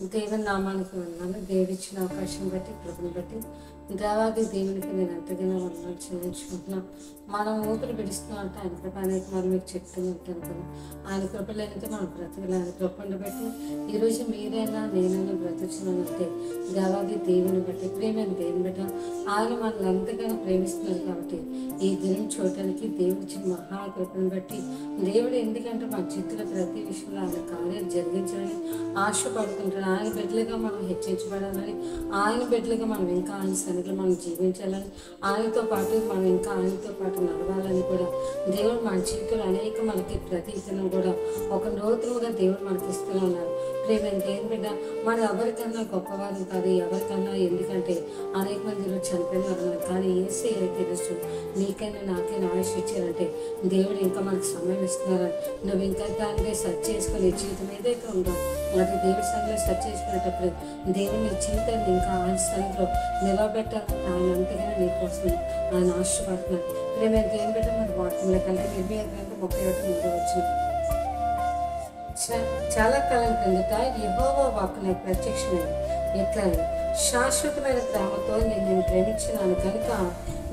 దేవుని నామానికి వందనాలు. దేవుడిచ్చిన అవకాశం బట్టి కృపను బట్టి దేవాది దేవునికి నేను ఎంతగానో వందనాలు చెల్లించుకుంటున్నాను. మనం ఊపిరి పిలుస్తున్నాం అంటే ఆయన కృప అనేది మనం మీకు చెప్తూ ఉంటాను కదా. ఆయన కృప లేనిదే మనం బ్రతకలు. ఆయన కృపను బట్టి ఈరోజు మీరైనా నేనైనా బ్రతుకుతున్నానంటే దేవాది దేవుని బట్టి ప్రేమైన దేవుని బట్టి ఆయన మనల్ని ఎంతగానో ప్రేమిస్తున్నారు. కాబట్టి ఈ దినం చూడటానికి దేవుడిచ్చిన మహాకృపను బట్టి దేవుడు ఎందుకంటే మన చిత్తుల ప్రతి విషయంలో ఆయన కార్యాలు జరిగించాలని ఆశపడుతుంటాడు. ఆయన బిడ్డలుగా మనం హెచ్చించబడాలని, ఆయన బిడ్డలుగా మనం ఇంకా ఆయన సన్నిధిలో మనం జీవించాలని, ఆయనతో పాటు మనం ఇంకా ఆయనతో పాటు నడవాలని కూడా దేవుడు మన జీవితంలో అనేక మనకి ప్రతి దినం కూడా ఒక నూతనంగా దేవుడు మనకి ఇస్తూ ఉన్నారు. ప్రేమైన దేవుని బిడ్డ మనం ఎవరికన్నా గొప్పవారు కాదు, ఎవరికన్నా ఎందుకంటే అనేక మందిలో చనిపోయిన ఉన్నారు. కానీ యేసయ్య తెలుసు నీకైనా నాకైనా ఆయుష్ ఇచ్చారంటే దేవుడు ఇంకా మనకు సమయం ఇస్తున్నారని నువ్వు ఇంకా దానిపై సెర్చ్ చేసుకునే జీవితం ఏదైతే ఉందో అది దేవుడి సన్నిధిలో సెర్చ్ చేసుకునేటప్పుడు దేవుని జీవితాన్ని ఇంకా ఆయన సన్నిధిలో నిలబెట్టాలని ఆయన అంతగానే నీకోసం ఆయన ఆశపడుతున్నాడు. ప్రేమైన దేవుని బిడ్డ మన వాక్యంలో కంటే 21:31 వచ్చింది. చాలా కాలం క్రిందట యెహోవా వాక్కు నాకు ప్రత్యక్షమైంది. ఎట్లా శాశ్వతమైన ప్రేమతో నేను ప్రేమించినాను కనుక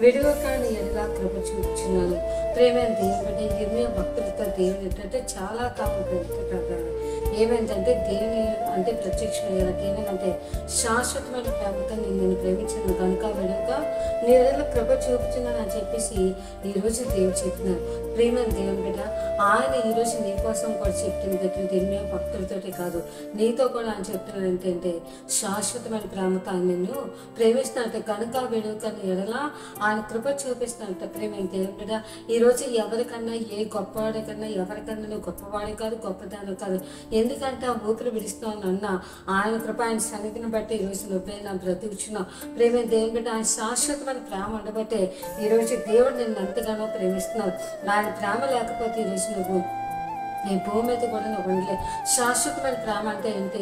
విడువక నీ ఎడల కృప చూపుచున్నాను. ప్రేమైన దేవుని బిడ్డ ఇర్మియా భక్తులతో దేవుని ఏంటంటే చాలా కాలం క్రిందట ఏమైందంటే దేవుని అంటే ప్రత్యక్షమయ్యారు. ఏమైందంటే శాశ్వతమైన ప్రేమతో నేను ప్రేమించాను కనుక విడక నీ ఎడల కృప చూపుచున్నాను అని చెప్పేసి ఈరోజు దేవుడు చెప్తున్నారు. ప్రేమైన దేవుని బిడ్డ ఆయన ఈరోజు నీ కోసం కూడా చెప్తుంది కదా. ఇర్మియా భక్తులతోటే కాదు నీతో కూడా ఆయన చెప్తున్నాడు ఏంటంటే శాశ్వతమైన ప్రేమతో ఆయన నిన్ను ప్రేమిస్తున్నట్టు కనుక విడక నీ ఎడల ఆయన కృప చూపిస్తున్నట్టు. ప్రేమైన దేవుని బిడ్డ ఈరోజు ఎవరికన్నా ఏ గొప్పవాడి కన్నా ఎవరికన్నా నువ్వు గొప్పవాడి కాదు, గొప్పదాని కాదు. ఎందుకంటే ఆ ఊపిరి విడుస్తున్నాను అన్న ఆయన కృప ఆయన సన్నిధిని బట్టి ఈరోజు నువ్వైనా బ్రతుకుచున్నావు. ప్రేమ దేవుని బిడ్డ ఆయన శాశ్వతమైన ప్రేమ ఉండబట్టే ఈరోజు దేవుడు నిన్ను ఎంతగానో ప్రేమిస్తున్నావు. ఆయన ప్రేమ లేకపోతే ఈరోజు నువ్వు ఈ భూమి మీద కూడా నువ్వు ఉండలే. శాశ్వతమైన ప్రేమ అంటే ఏంటి?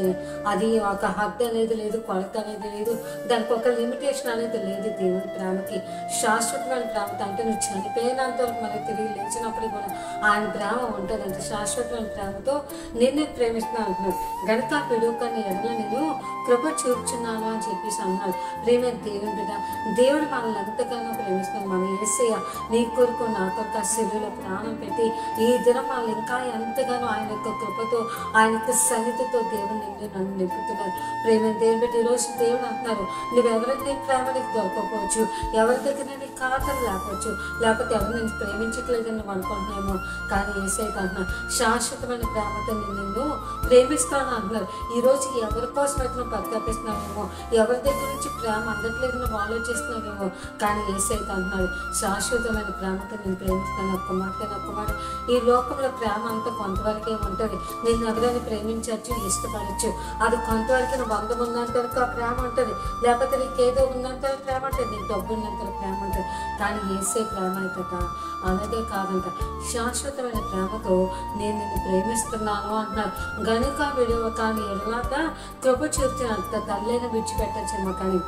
అది ఒక హద్దు అనేది లేదు, కొలత అనేది లేదు, దానికి ఒక లిమిటేషన్ అనేది లేదు. దేవుని ప్రేమకి శాశ్వతమైన ప్రేమతో అంటే నువ్వు చనిపోయినంత వరకు మనకి తిరిగి లేచినప్పుడు కూడా ఆయన ప్రేమ ఉంటుంది. అంటే శాశ్వతమైన ప్రేమతో నేను ప్రేమిస్తున్నాను అంటున్నాడు. గనక పిడుకని ఎడల నేను కృప చూపుచున్నాను అని చెప్పేసి అన్నాడు. ప్రేమ దేవుని బిడ్డ దేవుడు మనల్ని ఎంతగానో ప్రేమిస్తున్నాడు. మన యేసయ్య నీ కొరకు నా కొరకు ఆ శరీరంలో ప్రాణం పెట్టి ఈ దినం మనల్ని ఇంకా ఎంతగానో ఆయన యొక్క కృపతో ఆయన యొక్క సన్నిధితో దేవుని నిండి నన్ను నింపుతున్నారు. ప్రేమ దేవుని బట్టి ఈరోజు దేవుడు అంటున్నారు నువ్వెవరికి నీ ప్రేమ నీకు దొరకకపోవచ్చు, ఎవరి దగ్గర నీ ఖాతలు లేకపోవచ్చు, లేకపోతే ఎవరు నేను ప్రేమించట్లేదని నువ్వు అనుకుంటున్నామో, కానీ యేసయ్య అంటున్నారు శాశ్వతమైన ప్రేమతో నిన్ను ప్రేమిస్తాను అంటున్నారు. ఈరోజు ఎవరి కోసం అయితే నువ్వు పరితపిస్తున్నావేమో, ఎవరి దగ్గర నుంచి ప్రేమ అందట్లేదు నువ్వు ఆలోచిస్తున్నావేమో, కానీ యేసయ్య అంటున్నారు శాశ్వతమైన ప్రేమతో నేను ప్రేమిస్తాను. ఒక్క మాట ఈ లోకంలో ప్రేమ అంతా కొంతవరకే ఉంటుంది. నేను ఎవరైనా ప్రేమించవచ్చు, ఇష్టపడచ్చు, అది కొంతవరకు నువ్వు బంధం ఉన్నంత వరకు ఆ ప్రేమ ఉంటుంది, లేకపోతే నీకు ఏదో ఉన్నంత ప్రేమ ఉంటుంది, నీకు డబ్బు ఉన్నంత ప్రేమ ఉంటుంది. కానీ యేసయ్య ప్రేమ అవుతుందా? అలాగే కాదంట. శాశ్వతమైన ప్రేమతో నేను నిన్ను ప్రేమిస్తున్నాను అంటున్నారు. గనుక విడువ కానీ ఎడలాగా కృప చూపుతున్నంత తల్లైన విడిచిపెట్టచ్చేమో, కానీ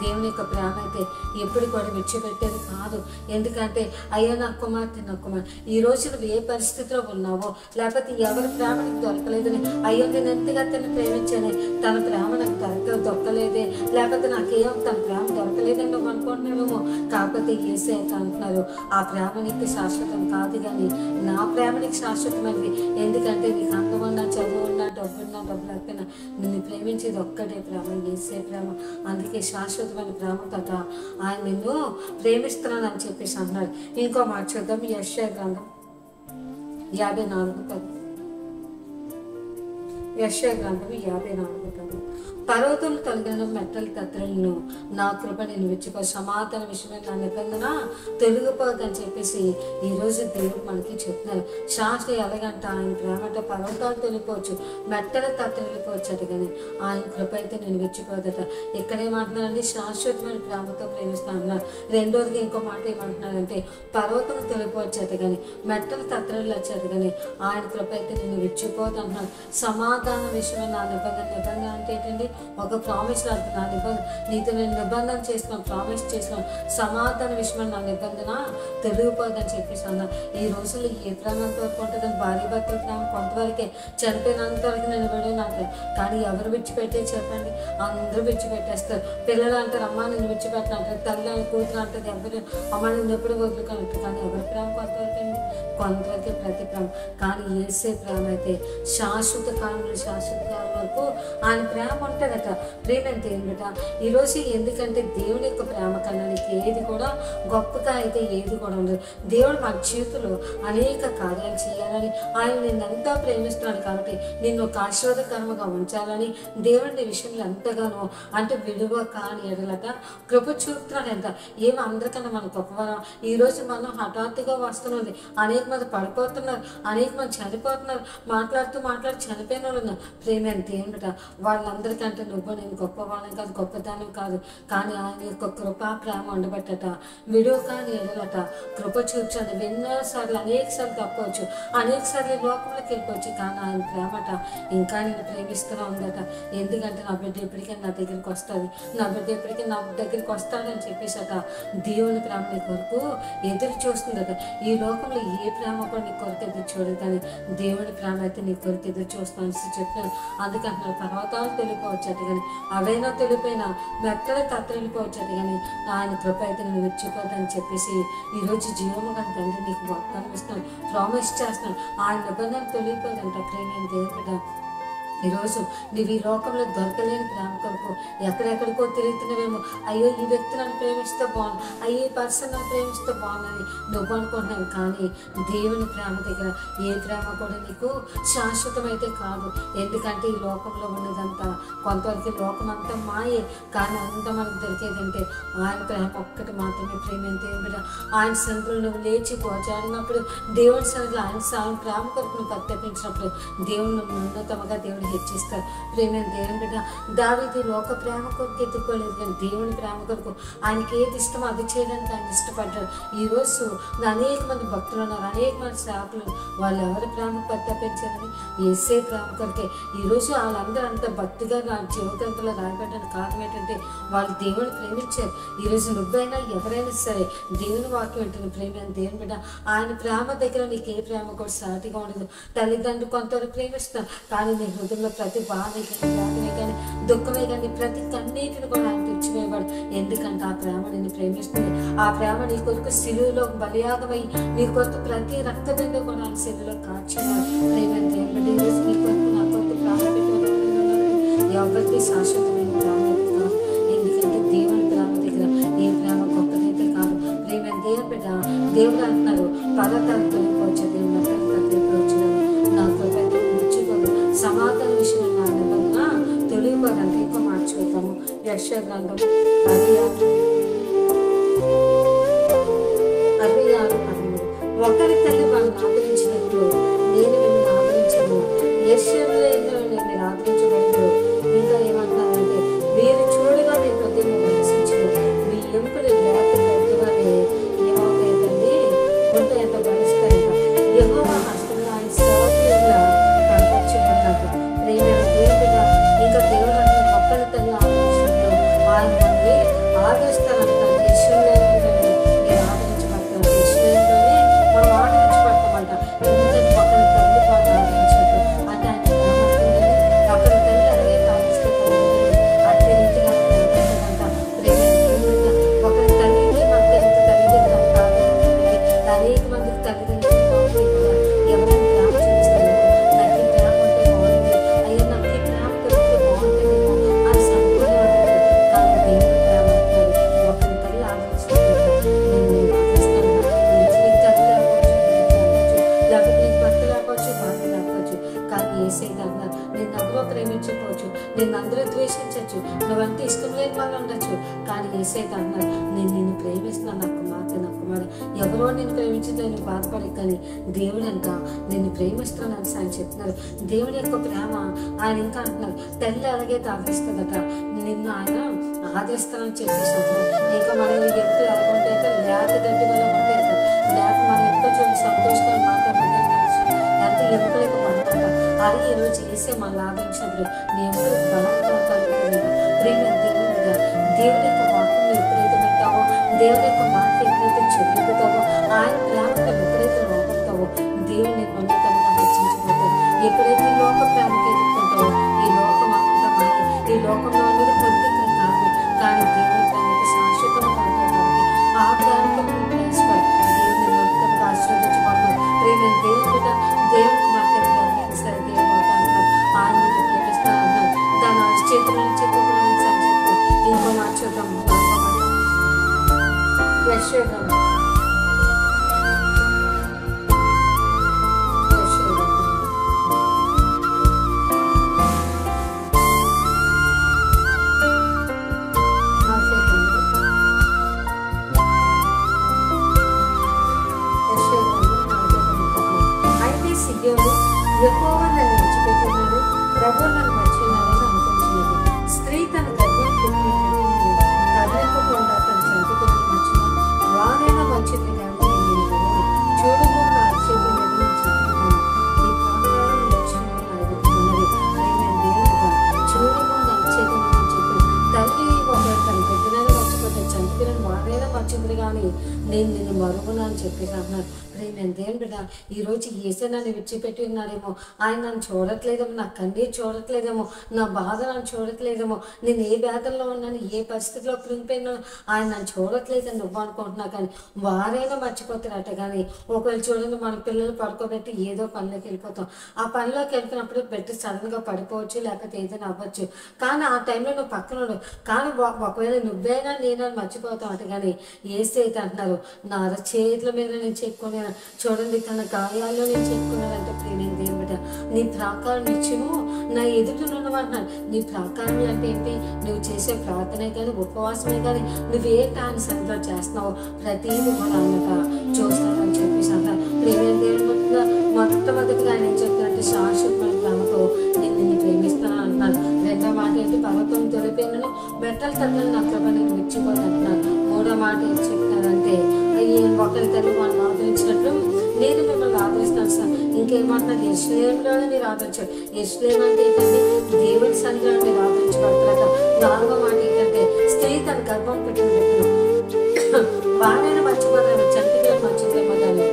దేవుని యొక్క ప్రేమ అయితే ఎప్పుడు కూడా విడిచిపెట్టేది కాదు. ఎందుకంటే అయ్యో నా కుమార్తె నా కుమార్ ఈ రోజు నువ్వు ఏ పరిస్థితిలో ఉన్నావో, లేకపోతే ఎవరి ప్రేమ నీకు దొరకలేదని, అయ్యో నేను ఎంతగా తను ప్రేమించాను తన ప్రేమ నాకు దొరకలేదే, లేకపోతే నాకేం తన ప్రేమ దొరకలేదని నువ్వు అనుకుంటున్నావేమో. కాకపోతే యేసయ్య అంటున్నారు ఆ ప్రేమ నీకు శాశ్వతం కాదు, కానీ నా ప్రేమ నీకు శాశ్వతమైనది. ఎందుకంటే నీకు అందం ఉన్నా, చదువు ఉన్నా, డబ్బున్నా, డబ్బు లేకపోయినా నిన్ను ప్రేమించేది ఒక్కటే ప్రేమ, యేసయ్య ప్రేమ. అందుకే శాశ్వతమైన ప్రేమ కదా ఆయన నిన్ను ప్రేమిస్తున్నాను అని చెప్పేసి అన్నాడు. ఇంకో మాట చూద్దాం. యెషయా గ్రంథం 54:10. యెషయా గ్రంథం 54:10. పర్వతం తొలగిన మెట్టలు తత్రలను నా కృప నేను విచ్చిపో సమాధాన విషయమైన నా నిబంధన తొలగిపోదని చెప్పేసి ఈరోజు దేవుడు మనకి చెప్తున్నారు. శాస్త్రం ఎలాగంట ఆయన ప్రేమ అంటే పర్వతాలు తొలిపోవచ్చు, మెట్టలు తత్రలిపోవచ్చు అట, కానీ ఆయన కృప అయితే నేను విచ్చిపోదట. ఇక్కడేమంటున్నారండి శాశ్వతమైన ప్రేమతో ప్రేమిస్తాను అన్నారు. రెండోదిగా ఇంకో మాట ఏమంటున్నారంటే పర్వతం తొలిపోవచ్చు అట, కానీ మెట్టలు తత్రలు వచ్చారు, కానీ ఆయన కృప అయితే నేను విచ్చిపోదు అంటున్నారు. సమాధాన విషయమైన నా నిబంధన అంటే ఏంటండి? ఒక ప్రామిస్ నా నిబంధన నీతో నేను నిబంధన చేసిన ప్రామిస్ చేసిన సమాధాన విషయమైన నా నిబంధన తెలియపోదని చెప్పేసి అన్న. ఈ రోజుల్లో ఏ ప్రేమ ఎంతవరకు ఉంటుందని భార్య భర్తల ప్రేమ కొంతవరకే, చనిపోయినంత వరకు నేను విడవనంటారు. కానీ ఎవరు విడిచిపెట్టే చెప్పండి, అందరూ విడిచిపెట్టేస్తారు. పిల్లలు అంటారు అమ్మ నేను విడిచిపెట్టినంటారు, తల్లి కూతురు అంటారు ఎవరు అమ్మ నేను ఎప్పుడు వదులుకున్నట్టు. కానీ ఎవరి ప్రేమ కొంతవరకు అండి, కొంతవరకే ప్రతి ప్రేమ. కానీ యేసే ప్రేమ అయితే శాశ్వత కాలంలో శాశ్వత కాలం వరకు ఆయన ప్రేమ ఉంటుందట. ప్రేమ ఎంత ఏమిట ఈరోజు, ఎందుకంటే దేవుని యొక్క ప్రేమ కన్నా నీకు ఏది కూడా గొప్పగా అయితే ఏది కూడా ఉండదు. దేవుడు మన జీవితంలో అనేక కార్యాలు చేయాలని ఆయన నిన్నంతా ప్రేమిస్తున్నాడు కాబట్టి నిన్ను ఒక ఆశీర్వాదకరంగా ఉంచాలని దేవుని విషయంలో ఎంతగానో అంటే విలువ కాని ఎడలట కృప చూపుతున్నాడంట. ఏమి అందరికన్నా మన గొప్పవరం. ఈరోజు మనం హఠాత్తుగా వస్తున్నది, అనేక మంది పడిపోతున్నారు, అనేక మంది చనిపోతున్నారు, మాట్లాడుతూ చనిపోయిన వాళ్ళు ఉన్నారు. ప్రేమ ఎంత ఏమిట వాళ్ళందరికంటే నువ్వు నేను గొప్పవాళ్ళం కాదు, గొప్పదానం కాదు. కానీ ఆయన యొక్క కృప ప్రేమ ఉండబట్టట విడువ కాని ఎడలట కృప చూపించండి. ఎన్నోసార్లు అనేక సార్లు తప్పవచ్చు, అనేక సార్లు లోకంలోకి వెళ్ళిపోవచ్చు. కానీ ఆయన ప్రేమట ఇంకా నేను ప్రేమిస్తూనే ఉందట. ఎందుకంటే నా బిడ్డ ఎప్పటికీ నా దగ్గరికి వస్తుంది, నా బిడ్డ ఎప్పటికీ నా దగ్గరికి వస్తాడని చెప్పేసట దేవుని ప్రేమ నీ కొరకు ఎదురు చూస్తుందట. ఈ లోకంలో ఏ ప్రేమ కూడా నీ కొరకు ఎదురు చూడదు, కానీ దేవుని ప్రేమ అయితే నీ కొరకు ఎదురు చూస్తాను చెప్పినాను. అందుకంటున్నాడు పర్వతాలు తెలియపోవచ్చట, కానీ అవైనా తెలిపోయినా మెత్తలు తత్తలిపోవచ్చట, కానీ ఆయన కృప అయితే నేను విడిచిపోతానని చెప్పేసి ఈరోజు జీవము కానీ తండ్రి నీకు వాగ్దానం ఇస్తున్నాను, ప్రామిస్ చేస్తున్నాను. ఆయన నిబంధన తొలిగిపోదంట. ప్రేమ దేవుడు ఈరోజు నువ్వు ఈ లోకంలో దొరకలేని ప్రేమ కొరకు ఎక్కడెక్కడికో తిరుగుతున్నావేమో. అయ్యో ఈ వ్యక్తి నన్ను ప్రేమిస్తే బాగుంది, అయ్యో ఈ పర్సన్ నన్ను ప్రేమిస్తే బాగుందని నువ్వు అనుకుంటున్నావు. కానీ దేవుని ప్రేమ దగ్గర ఏ ప్రేమ కూడా నీకు శాశ్వతమైతే కాదు. ఎందుకంటే ఈ లోకంలో ఉన్నదంతా కొంతవరకు లోకం అంతా మాయే, కానీ అంతా మనకు దొరికేదంటే ఆయన ప్రేమ ఒక్కటి మాత్రమే. ప్రేమ దేవుడు ఆయన సన్నిధిలో నువ్వు లేచి పోచాడినప్పుడు దేవుని సన్నిధిలో ఆయన ప్రేమ కొరకు నువ్వు ప్రత్యేకించినప్పుడు దేవుని ఉన్నతముగా దేవుడు హెచ్చిస్తారు. ప్రేమ దేవుని బిడ్డ దావీదు లోక ప్రేమ కొరకు ఎత్తుకోలేదు, కానీ దేవుని ప్రేమ కొరకు ఆయనకి ఏది ఇష్టమో అది చేయడానికి ఆయన ఇష్టపడ్డాడు. ఈరోజు అనేక మంది భక్తులు ఉన్నారు, అనేక మంది సేవకులు, వాళ్ళు ఎవరి ప్రేమ ప్రత్యేకించారని యేసే ప్రేమ కొరకే. ఈరోజు వాళ్ళందరూ అంత భక్తిగా నా జీవగ్రంథంలో రాయబడ్డానికి కారణం ఏంటంటే వాళ్ళు దేవుని ప్రేమించారు. ఈరోజు నువ్వైనా ఎవరైనా సరే దేవుని వాక్యం ఏంటని ప్రేమ దేవుని బిడ్డ ఆయన ప్రేమ దగ్గర నీకు ఏ ప్రేమ కూడా సాటిగా ఉండదు. తల్లిదండ్రులు కొంతవరకు ప్రేమిస్తారు, కానీ నీ హృదయంలో ప్రతి బాధే కానీ వ్యాధినే కానీ దుఃఖమే కానీ ప్రతి కన్నీటిని కూడా ఆయన తెచ్చివేయవాడు. ఎందుకంటే ఆ ప్రేమ నేను ప్రేమిస్తుంది. ఆ ప్రేమ నీ కొరకు శిలువలో బలియాగమై నీ కొరకు ప్రతి రక్త బిందు కూడా ఆయన శిలువలో కాల్చేవాడు. ప్రేమ దేవుడు ఈరోజు నీ కొరకు నా కొరకు ప్రాణ పెట్టుకుని ఎవరికి శాశ్వతమైన ప్రేమ కాదు. ఎందుకంటే దేవుని ప్రేమ దగ్గర ఏ ప్రేమ గొప్పదైతే కాదు. ప్రేమ దేవుని బిడ్డ దేవుడు అంటున్నారు పర్వతాలు తొలిపోవచ్చు, దేవుని తొలిపోవచ్చు నా కృప ముచ్చిపోదు సమాధాన విషయంలో నా నిబంధన తొలిగిపోదంటే ఎక్కువ మార్చుకుంటాము. యెషయా గ్రంథం 66:13 ఒకరి తల్లి వాళ్ళని ఆదరించినట్లు నేను మిమ్మల్ని ఆదరించను, యెషయాలో నేను మీరు ఆదరించబడదు. ఇంకా ఏమంటారంటే మీరు చూడగా నేను హృదయం మనసించను, మీ ఎముకలు లేత గట్టిగానే ఏమవుతాయండి కొంత ఎంత భరిస్తాయంట. యెహోవా హస్తంలో ఆయన సేవకులుగా కనపరచబడ్డాక ప్రేమ దేవుడిగా ఇంకా దేవుడు అంటే ఒక్కరి తల్లి ఆదరించినట్లు ఆయన ఆదరిస్తారంట. యెషయాలో నేను ఆదరించబడతాను, యెషయాలోనే మనం ఆదరించబడతామంట. ఎందుకంటే ఒకరి తల్లి వాళ్ళు ఆదరించినట్టు అంటే ఆయన ఒకరి తల్లి అలాగే ఆదరిస్తే అదే రీతిగా అంట. ప్రేమ దేవుడిగా ఒకరి తల్లిని మనకి ఎంత తల్లిదండ్రులు అంత ఆదరించింది. అనేక మందికి తల్లిదండ్రులు ఎవరైనా ప్రేమ చూపిస్తారు, నాకు ఈ ప్రేమ ఉంటే బాగుంది, అయ్యో నాకు ఈ ప్రేమ దొరికితే బాగుంటుందేమో అని సంపూర్ణ. కానీ దేవుని ప్రేమ అంటున్నారు ఒకరి తల్లి ఆదరించినట్టు నేను ఆదరిస్తాను. నీకు తల్లి లేకపోవచ్చు, లేకపోతే నీకు భర్త లేకపోవచ్చు, భార్య లేకపోవచ్చు, కానీ యేసయ్య అన్నారు నిన్ను అందరూ ప్రేమించకపోవచ్చు, నిన్ను అందరూ ద్వేషించవచ్చు, నువ్వంటే ఇష్టం లేని వాళ్ళు ఉండొచ్చు, కానీ యేసయ్య అన్నారు నేను నిన్ను ప్రేమిస్తున్నాను, నాకు కుమార్ ఎవరో నేను ప్రేమించడం నువ్వు బాధపడే, కానీ దేవుడు అంట నిన్ను ప్రేమిస్తున్నాను ఆయన చెప్తున్నారు. దేవుడి యొక్క ప్రేమ ఆయన ఇంకా అంటున్నారు తల్లి అలాగే ఆదరిస్తుందట, నిన్ను ఆయన ఆదరిస్తానని చెప్పేసి అంటున్నారు. ఇంకా మనం ఎంత ఎలాగుంటే లేత గడ్డి వల్ల ఉంటాయి, లేక మనం ఎంతో చూసి సంతోషంగా మాట్లాడుతుంటాం, ఎంత ఎముకలకు పడతాం. అది ఈరోజు చేసే మన ఆదరించినప్పుడు నీ ఎముకలకు బలంతో కలుగుతుంది. లోక ప్రేమకి ఎదుర్కొంటావు. ఈ లోకం అంతా మాయ, ఈ లోకంలో ఉన్నది కొద్దిగా కాదు, కానీ దేవుని ప్రేమకి శాశ్వతంగా ఉంటాయి కాబట్టి ఆ ప్రేమతో నువ్వు ప్రయాసపడి దేవుని మొత్తంగా ఆశీర్వదించబడతావు. ప్రేమ దేవుని బిడ్డ, దేవునికి మాత్రమే సరే దేవుడు అవుతాను, ఆయన ప్రేమిస్తాను అన్నారు. దాని చేతుల నుంచి సంచేతులు ఇంకో మాట చూద్దాం. యెషయా యెహోవా నన్ను విడిచిపెట్టినాడు, ప్రభువు నన్ను మర్చినాడని అనుకుంటున్నది. స్త్రీ తన గర్భం తరలింపకుండా తన చంటి బిడ్డను మర్చిన వారైనా మంచిది కానీ నేను చూడము నా అక్షేపం నిర్మించుకున్నాను. ఈ ప్రాంతాలను లక్ష్యంగా అడుగుతున్నది. నేను దేవుడుగా చూడము నా అక్షేపం చెప్పి తల్లి ఒక తన బిడ్డనైనా మర్చిపోతే చంటి బిడ్డను వారైనా మర్చింది కానీ నేను నిన్ను మరుగునా అని చెప్పేసి అన్నారు. నేను దేవుని బిడ్డ, ఈరోజు యేసే నన్ను విడిచిపెట్టి ఉన్నాడేమో, ఆయన నన్ను చూడట్లేదేమో, నా కన్నీరు చూడట్లేదేమో, నా బాధ నన్ను చూడట్లేదేమో, నేను ఏ బాధల్లో ఉన్నాను, ఏ పరిస్థితిలో కృంగిపోయినాను, ఆయన నన్ను చూడట్లేదని నువ్వు అనుకుంటున్నా. కానీ వారైనా మర్చిపోతారట. కానీ ఒకవేళ చూడండి, మన పిల్లలు పడుకోబెట్టి ఏదో పనిలోకి వెళ్ళిపోతాం. ఆ పనిలోకి వెళ్ళిపోయినప్పుడు పెట్టి సడన్గా పడిపోవచ్చు, లేకపోతే ఏదైనా అవ్వచ్చు. కానీ ఆ టైంలో నువ్వు పక్కన ఉండవు. కానీ ఒకవేళ నువ్వైనా నేనని మర్చిపోతావు అట. కానీ యేసే అయితే అంటున్నారు, నా చేతుల మీద నేను చెక్కుని చూడండి, తన గాయాల్లో నేను చెప్పుకున్నానంటే ప్రేమ దేవుడ, నీ ప్రాకారం నిత్యము నా ఎదుటనున్నవాడు. నీ ప్రాకారం అంటే ఏంటి? నువ్వు చేసే ప్రార్థనే కానీ ఉపవాసమే కానీ నువ్వే ఆయన సరిగ్గా చేస్తున్నావు ప్రతిదీ కూడా అన్నట చూస్తానని చెప్పేసి అంటారు. ప్రేమ దేవుడు మొట్టమొదటిగా ఆయన ఏం చెప్తానంటే శాశ్వతమైన ప్రేమతో నేను నిన్ను ప్రేమిస్తాను అంటున్నాను. రెండో మాట ఏంటి? పర్వతం తొలిపోయినను మెట్టలు తగ్గని నా కృప నేను మెచ్చిపోతాను అంటున్నాను. మూడో మాట ఏం చెప్తానంటే ఒకరి తల్లి వాళ్ళని ఆదరించినట్లు నేను మిమ్మల్ని ఆదరిస్తాను సార్. ఇంకేమంటున్నారు? యెరూషలేములోనే మీరు ఆదరించారు. యెరూషలేము అంటే ఏంటంటే దేవుని సన్నిధిలో మీరు ఆదరించబడతారట. నాలుగో మాట ఏంటంటే స్త్రీ తన గర్భం పెట్టిన బాగానే మర్చిపోతాను, చంటిగా మర్చిపోతాను.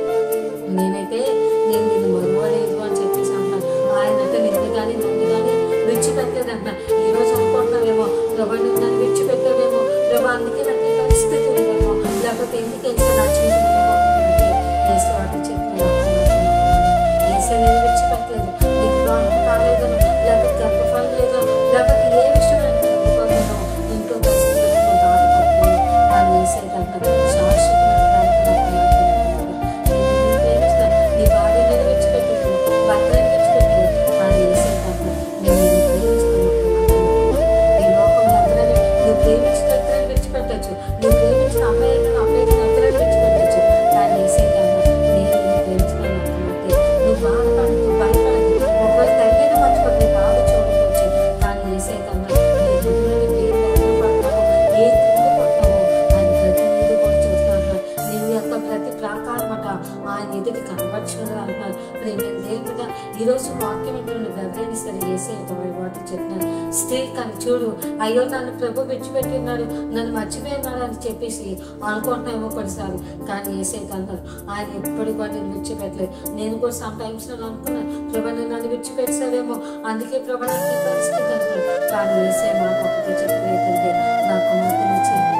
నేనైతే నేను నిన్ను మరువలేదు అని చెప్పేసి అంటున్నాను. ఆయన అంటే నిన్ను కానీ నన్ను కానీ విడిచిపెట్టలేదు అంటున్నా. ఈరోజు అనుకుంటున్నావేమో, ప్రభా నువ్వు నన్ను విడిచిపెట్టావేమో, ప్రభా అందుకే నాకు ఈ పరిస్థితి ఉందేమో, లేకపోతే ఎందుకు నా చేతులు నేను విడిచిపెట్టలేదు, నీకు బాగు కాలేదను, లేకపోతే గర్భఫలం లేదు, లేకపోతే ఏ విషయం అనుకోలేను, ఇంట్లో పరిస్థితి బాధపడుతుంది. కానీ వేసేదంటే శాశ్వతమైన నీ భార్య నేను విడిచిపెట్టలేదు, భర్తను విడిచిపెట్టలేదు. కానీ వేసేదంటే నేను ప్రేమిస్తాను. ఈ లోకం అందరూ నువ్వు ప్రేమించిన వ్యక్తులను విడిచిపెట్టచ్చు, నువ్వు ప్రేమించిన అమ్మాయి వ్యక్తులను విడిచిపెట్టచ్చు. కానీ వేసేదంటే నేను ప్రేమిస్తాను. బాధపడదు, భయపడదు. ఒకవేళ తల్లిని మర్చిపోతే బాధ చూడవచ్చు. కానీ వేసేదన్నా నీ గుడ్లని పేరు పడతావు, ఏ తిండి పడతావో ఆయన ప్రతి ముందు కూడా చూస్తాను. నేను యొక్క ప్రతి ప్రాకారం అట ఆయన ఎదుటి కనబడుచుకుని అంటున్నారు. ప్రేమ దేవుడుగా ఈరోజు వాక్యం అంటే నువ్వు గర్భానిస్తారు వేసే వాటి చెప్తున్నాను. స్త్రీ కానీ చూడు, అయ్యో నన్ను ప్రభు విడిచిపెట్టి ఉన్నాడు, నన్ను మర్చిపోయినాడు అని చెప్పేసి అనుకుంటున్నామో కొన్నిసార్లు. కానీ వేసే అన్నారు ఆయన ఎప్పుడు కూడా నేను విడిచిపెట్టలేదు. నేను కూడా సమ్ టైమ్స్ నేను అనుకున్నాను, ప్రభు నన్ను విడిచిపెట్టావేమో, అందుకే ప్రభు నాకు పరిస్థితి అనుకున్నాను. కానీ వేసే మాట ఒకటి చెప్పలేదంటే నాకు మాత్రం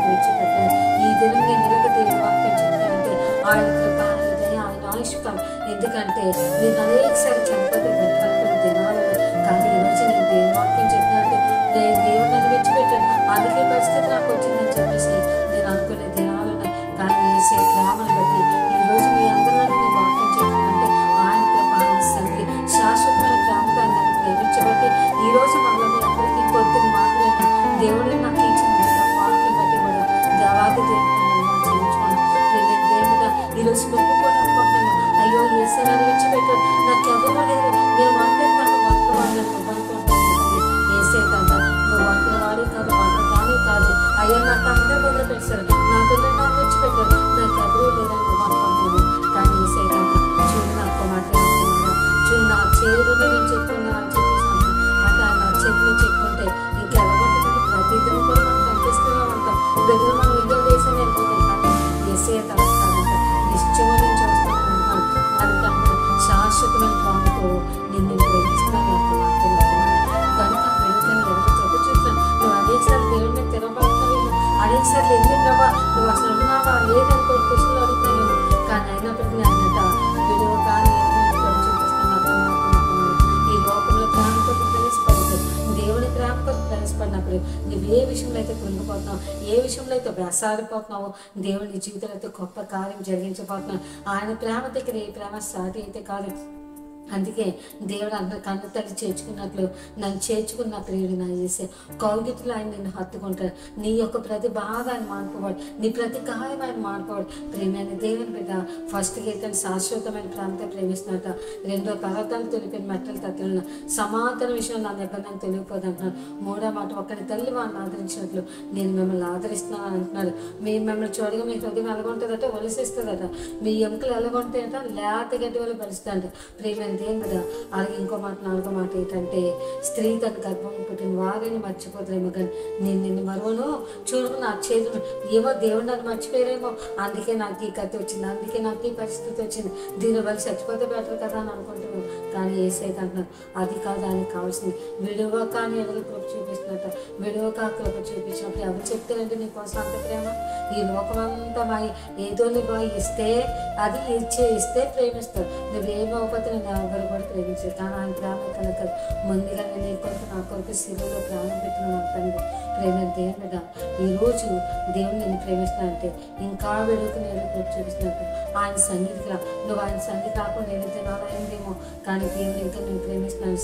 విడిచిపెట్టాను. ఈ దినం నేను నిలబడి వాక్యం చెప్తానంటే ఆయన కృప, ఆయన ఆయుష్కాలం. ఎందుకంటే నేను అనేకసారి చనిపోతే వెంటనే దినాలు. కానీ ఈరోజు నేను దేవుని వాక్యం చెప్పినట్టే నేను దేవుడు నన్ను విడిచిపెట్టాను, అందుకే పరిస్థితి నాకు వచ్చిందని చెప్పేసి నేను అనుకునే దినాలు ఉన్నాయి. కానీ వేసే ప్రేమను బట్టి ఈరోజు మీ అందరిలో నేను వాక్యం చెప్పినంటే ఆయన కృప, ఆయన సన్నిధి, శాశ్వతమైన ప్రేమగా నన్ను ప్రేమించబట్టి ఈరోజు మనలో అందరికీ కొద్ది మాత్రమే దేవుడు నాకు ఇచ్చిన వాక్యం బట్టి కూడా దేవాది దేవుడు దేవుడుగా ఈరోజు నువ్వు కూడా అనుకుంటున్నాను, అయ్యో యేసయ్య నన్ను విడిచిపెట్టాడు, నాకు ఎవరు లేదు, నేను వంటను వంటవాడిని అనుకుంటున్నాను. యేసయ్య కదా నువ్వు వంటవాడి కాదు, వంటకాని కాదు, అయ్యో నాకు అందరూ వదిలి పెట్టారు, నా పిల్లలు నాకు విడిచిపెట్టారు, నాకు ఎవరూ లేదని నువ్వు అనుకుంటున్నాను. కానీ యేసయ్య కదా చూడు నాకు మాట్లాడుతున్నా, చూడు నా చేతులు నేను చెప్పుకున్నా అని చెప్పేసాను. అట్లా నా చేతులు చెప్పుకుంటే ఇంకెవరుంటుంది? ప్రతిదిన కూడా మనం కనిపిస్తూనే ఉంటాం. బిడ్డలు మనం ఇంట్లో వేసాను వెళ్ళిపోతాం. కానీ యేసయ్య తలస్తానంట నిశ్చయం నేను చూస్తాను అంటాను. అందుకంటే శాశ్వతమైన ప్రేమతో నిన్ను ప్రేమిస్తాను. నువ్వు అసలు ఉన్నావా లేదని కొన్ని క్వశ్చన్లు అడుగుతాను. కానీ అయినప్పటికీ ఆయనట విడువ కానీ చూపిస్తున్నప్పుడు ఈ లోకంలో ప్రేమతో ప్రవేశపడదు. దేవుని ప్రేమతో ప్రవేశపడినప్పుడు నువ్వు ఏ విషయంలో అయితే కృంగిపోతున్నావు, ఏ విషయంలో అయితే వేసాడిపోతున్నావో, దేవుని జీవితంలో అయితే గొప్ప కార్యం జరిగించబోతున్నావు. ఆయన ప్రేమ దగ్గర ఏ ప్రేమ సాటి అయితే కాదు. అందుకే దేవుడు అందరు కన్ను తల్లి చేర్చుకున్నట్లు నన్ను చేర్చుకున్న ప్రియుడు నా చేసే కౌగిట్లో ఆయన నిన్ను హత్తుకుంటాడు. నీ యొక్క ప్రతి బాధ ఆయన మానుకోవాడు, నీ ప్రతి గాయం ఆయన మానుకోవాడు. ప్రేమైన దేవుని బిడ్డ ఫస్ట్కి అయితే శాశ్వతమైన ప్రాంతం ప్రేమిస్తున్నట. రెండో పర్వతాలు తొలిపిన మెట్టలు తత్తులను సమాంతర విషయం నా నిబంధన తొలిగిపోదు అంటున్నాడు. మూడో మాట ఒక్కడి తల్లి వాడిని ఆదరించినట్లు నేను మిమ్మల్ని ఆదరిస్తున్నాను అంటున్నాడు. మిమ్మల్ని చూడగా మీ హృదయం ఎలాగుంటుందట, వలసిస్తుందట. మీ ఎముకలు ఎలాగుంటాయట, లేత గడ్డి వల్ల బలుస్తాంట. ప్రేమైన దేవుని బిడ్డ అలాగే ఇంకో మాట, నాలుగో మాట ఏంటంటే స్త్రీ తన గర్భం పుట్టిన వారిని మర్చిపోతారేమో కానీ నేను నిన్ను మరువను. చూడు నా చేతులు ఏమో దేవుడు నన్ను మర్చిపోయారేమో, అందుకే నాకు ఈ కత్తి వచ్చింది, అందుకే నాకు ఈ పరిస్థితి వచ్చింది, దీనివల్ల చచ్చిపోతే బెటర్ కదా అని అనుకుంటున్నాను. కానీ ఏసైతే అంటున్నారు అది కాదు, ఆయనకి కావాల్సింది విడువ కానీ ఎవరు కృప చూపిస్తున్నట్ట. విడువక కృప చూపించినప్పుడు ఎవరు చెప్తారంటే నీకోసం అంత ప్రేమ ఈ లోకమంతా మా ఏదో నువ్వు ఇస్తే అది ఇస్తే ప్రేమిస్తారు. నువ్వేమవుతే నేను ఎవరు కూడా ప్రేమించారు. కానీ ఆయన ప్రేమ కనుక ముందుగా నేను నీ కొరకు నా కొరకు శిలువలో ప్రాణం పెట్టిన తండ్రి. ప్రేమ దేవుని బిడ్డ ఈరోజు దేవుని నేను ప్రేమిస్తానంటే ఇంకా విడువకు నేను కృప చూపిస్తున్నట్టు ఆయన సన్నిధికి రా. నువ్వు ఆయన సన్నిధి రాకుండా నేనైతే నాదేమో కానీ దేవుని ఇంకా నేను ప్రేమిస్తున్నాను.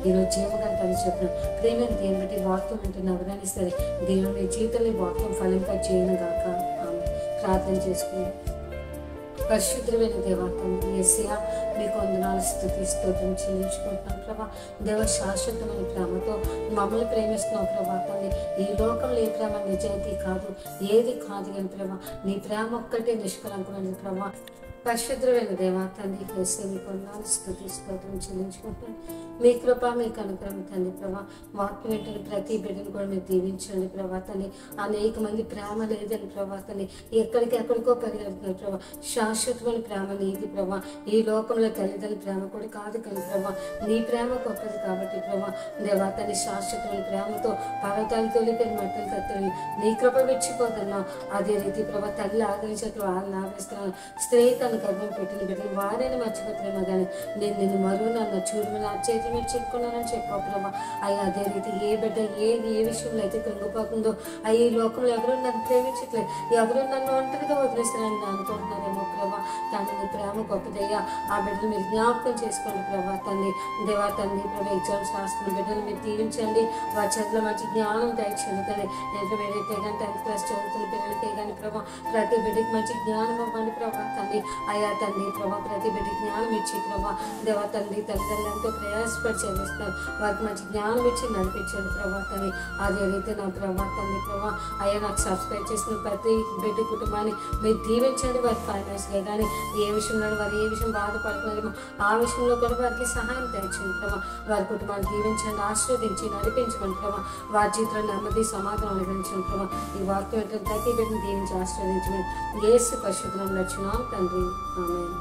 ఈరోజు జీవగాని తను చెప్పిన ప్రేమని దేవుని బట్టి వాక్యం వింటున్న ఎవరైనా సరే దేవుని జీవితంలో వాక్యం ఫలింప చేయను గాక. ఆమె ప్రార్థన చేసుకుని పరిశుద్ధమైన దేవా తండ్రి యేసయ్యా మీకు వందనాలు స్తుతి స్తోత్రం చెల్లించుకుంటున్నాను ప్రభా. దేవ శాశ్వతమైన ప్రేమతో మమ్మల్ని ప్రేమిస్తున్నావు ప్రభా తండ్రి. ఈ లోకంలో ఏ ప్రేమ నిజాయితీ కాదు, ఏది కాదు కానీ ప్రభా నీ ప్రేమ ఒక్కటే నిష్కలంకమైనది ప్రభా. పరిశుద్ధమైన దేవా తండ్రి యేసయ్య మీకు వందనాలు స్తుతి స్తోత్రం చెల్లించుకుంటున్నాను. మీ కృప మీకు అనుగ్రహం తండ్రి ప్రభా. వాక్యం ఏంటంటే ప్రతి బిడ్డను కూడా మీరు దీవించండి ప్రభా తండ్రి. అనేక మంది ప్రేమ లేదని ప్రభా తండ్రి ఎక్కడికో పరిగెడుతున్నారు ప్రభా. శాశ్వతమైన ప్రేమ నీది ప్రభా. ఈ లోకంలో తల్లిదండ్రుల ప్రేమ కూడా కాదు కానీ ప్రభా నీ ప్రేమ గొప్పది కాబట్టి ప్రభా దేవా తండ్రి శాశ్వతమైన ప్రేమతో పర్వతాలు తొలిపోయిన మట్టలు కత్తని నీ కృప విడిచిపోతున్నావు. అదే రీతి ప్రభా తల్లి ఆదరించట్లు వాళ్ళని ఆదరిస్తున్నాను. స్త్రీ తన గర్భం పెట్టిన బిడ్డలు వారిని మర్చిపోతున్నామో కానీ నేను నిన్ను మరువు నన్ను చూడు నా చేతి మీరు చెప్పుకున్నానని చెప్పావు ప్రభా. అయ్యా అదే రీతి ఏ బిడ్డ ఏ విషయంలో అయితే కృంగిపోతుందో ఈ లోకంలో ఎవరు నన్ను ప్రేమించట్లేదు, ఎవరు నన్ను ఒంటరిగా వదిలేస్తారని అనుకుంటున్నారేమో ప్రభా. కానీ నీ ప్రేమ గొప్పదయ్యా. ఆ బిడ్డలు మీరు జ్ఞాపకం చేసుకోండి ప్రభా తండ్రి. దేవా తండ్రి ప్రభా ఎగ్జామ్స్ రాస్తున్న బిడ్డలు మీరు దీవించండి. వారి చదువులో మంచి జ్ఞానం దయచేయండి తండ్రి. ఇంటర్మీడియట్ కానీ 10th క్లాస్ చదువుతున్న పిల్లలకే కానీ ప్రభా ప్రతి బిడ్డకి మంచి జ్ఞానం ఇవ్వండి ప్రభా తండ్రి. అయ్యా తండ్రి ప్రభా ప్రతి బిడ్డకి జ్ఞానం ఇచ్చి ప్రభా దేవా తండ్రి తల్లిదండ్రులతో ప్రయాసపడి చదివిస్తారు. వారికి మంచి జ్ఞానం ఇచ్చి నడిపించండి ప్రభా తండ్రి. అదే రీతి నా ప్రభా తండ్రి ప్రభా అయ్యా నాకు సబ్స్క్రైబ్ చేసిన ప్రతి బిడ్డ కుటుంబాన్ని మీరు దీవించండి. వారి ఫైనాన్స్గా కానీ ఏ విషయంలో వారు ఏ విషయం బాధపడుతున్నారేమో ఆ విషయంలో కూడా వారికి సహాయం తెచ్చండి ప్రభా. వారి కుటుంబాన్ని దీవించండి, ఆశీర్వదించి నడిపించండి ప్రభా. వారి జీవితంలో నెమ్మది సమాధానం అనుగ్రహించండి ప్రభా. ఈ వాక్యం ప్రతి బిడ్డను దీవించి ఆశీర్వదించండి. యేసు పరిశుద్ధంలో వచ్చినాం తండ్రి. ఆమేన్.